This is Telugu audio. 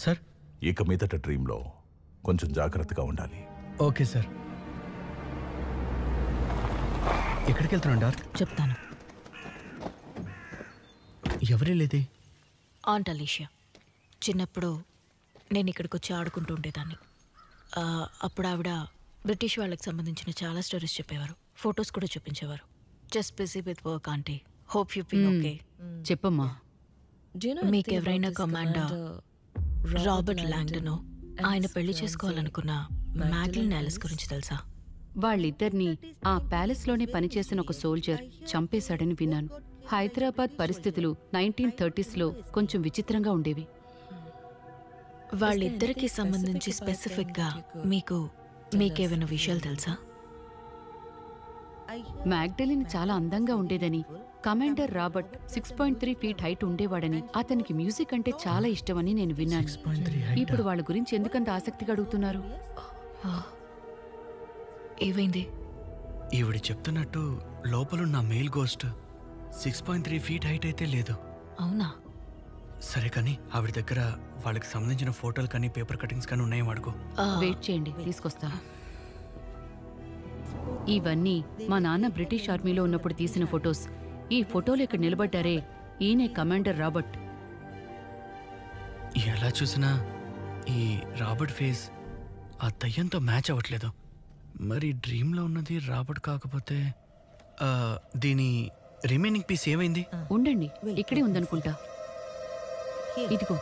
సార్ ఇక మీదట డ్రీమ్లో కొంచెం జాగ్రత్తగా ఉండాలి. Okay sir. ఎక్కడికి వెళ్తున్నాను డార్క్? చెప్తాను. ఎవరే లేదే? Aunt Alicia. చిన్నప్పుడు నేను ఇక్కడికి వచ్చి ఆడుకుంటూ ఉండేదాన్ని. అప్పుడు ఆవిడ బ్రిటిష్ వాళ్ళకి సంబంధించిన చాలా స్టోరీస్ చెప్పేవారు, ఫొటోస్ కూడా చూపించేవారు. Just busy with work aunty. Hope you be okay. చెప్పమ్మా. మీకు ఎవరైనా కమాండర్ రాబర్ట్ లాంగ్డన్ ఆయన పెళ్లి చేసుకోవాలనుకున్న మ్యాగ్లిన్ యాలిస్ గురించి తెలుసా? వాళ్ళిద్దరినీ ఆ ప్యాలెస్లోనే పనిచేసిన ఒక సోల్జర్ చంపేశాడని విన్నాను. హైదరాబాద్ పరిస్థితులు 1930s కొంచెం విచిత్రంగా ఉండేవి. వాళ్ళిద్దరికి సంబంధించి స్పెసిఫిక్గా మీకేమైనా విషయాలు తెలుసా? మ్యాగ్డలిన్ చాలా అందంగా ఉండేదని, కమాండర్ రాబర్ట్ 6.3 ఫీట్ హైట్ ఉండేవాడని, అతనికి మ్యూజిక్ అంటే చాలా ఇష్టమని నేను విన్నాను. 6.3 height. ఇప్పుడు వాళ్ళ గురించి ఎందుకంత ఆసక్తిగా అడుగుతున్నారు? ఏమైంది? ఈవిడ చెప్తున్నట్టు లోపలున్న మెయిల్ గోస్ట్ 6.3 ఫీట్ హైట్ అయితే లేదు. అవునా? సరే కానీ ఆవిడ దగ్గర వాళ్ళకి సంబంధించిన ఫోటోలు కానీ పేపర్ కటింగ్స్ కానీ ఉన్నాయో అడుగు. వెయిట్ చేయండి, తీసుకొస్తా. ఇవన్నీ మా నాన్న బ్రిటిష్ ఆర్మీలో ఉన్నప్పుడు తీసిన ఫొటోస్. ఈ ఫోటోలు ఇక్కడ నిలబడ్డారే, ఈయనే కమాండర్ రాబర్ట్. ఎలా చూసినా ఈ రాబర్ట్ ఫేస్ ఆ దయ్యంతో మ్యాచ్ అవ్వట్లేదు. మరి డ్రీమ్లో ఉన్నది రాబర్ట్ కాకపోతే దీని రిమైనింగ్ పీస్ ఏమైంది? ఉండండి, ఇక్కడే ఉందనుకుంటా. ఇదిగో.